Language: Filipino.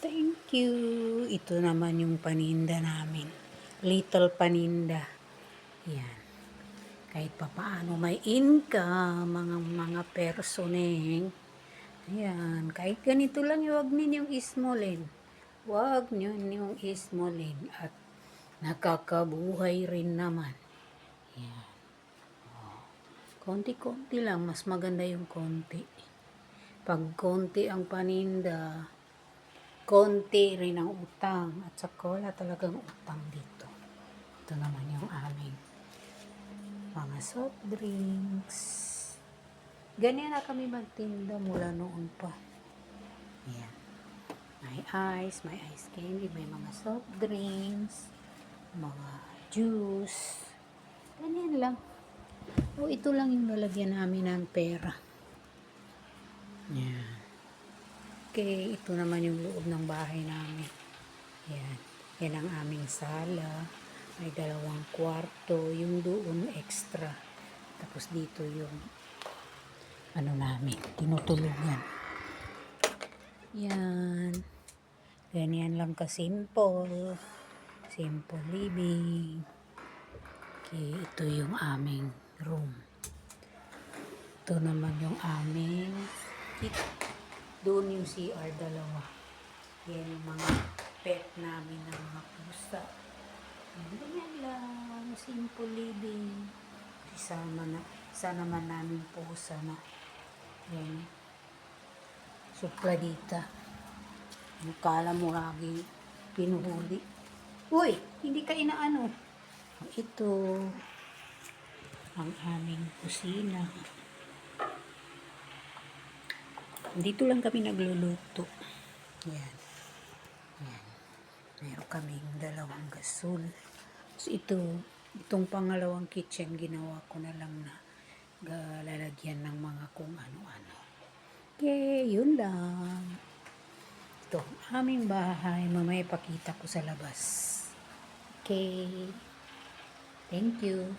Thank you. Ito naman yung paninda namin. Little paninda. Yan. Kahit papaano may income, mga personeng. Yan. Kahit ganito lang, huwag ninyong ismolin. Huwag ninyong ismolin. At nakakabuhay rin naman. Yan. Konti-konti lang. Mas maganda yung konti. Pag konti ang paninda, konti rin ang utang. At saka wala talagang utang dito. Ito naman yung aming mga soft drinks. Ganyan na kami magtinda mula noon pa. Ayan. May ice candy, may mga soft drinks, mga juice. Ganyan lang. O ito lang yung lalagyan namin ng pera. Ayan. Okay, ito naman yung loob ng bahay namin. Ayan. Yan ang aming sala. May 2 kwarto. Yung doon extra. Tapos dito yung namin, tinutulugan. Yan. Ganyan lang ka-simple. Simple living. Okay, ito yung aming room. Ito naman yung aming doon yung CR 2. Yan yung mga pet namin ng mga pusa. Ganyan lang. Simple living. Isa naman namin pusa na yan. Supladita. Kala mo lagi pinuhuli. Uy! Hindi ka inaano. Ito ang aming kusina. Dito lang kami nagluluto. Yan. Yan. Meron kaming 2 gasol. So itong pangalawang kitchen, ginawa ko na lang na lalagyan ng mga kung ano-ano. Okay, yun lang. Ito, aming bahay. Mamaya ipakita ko sa labas. Okay. Thank you.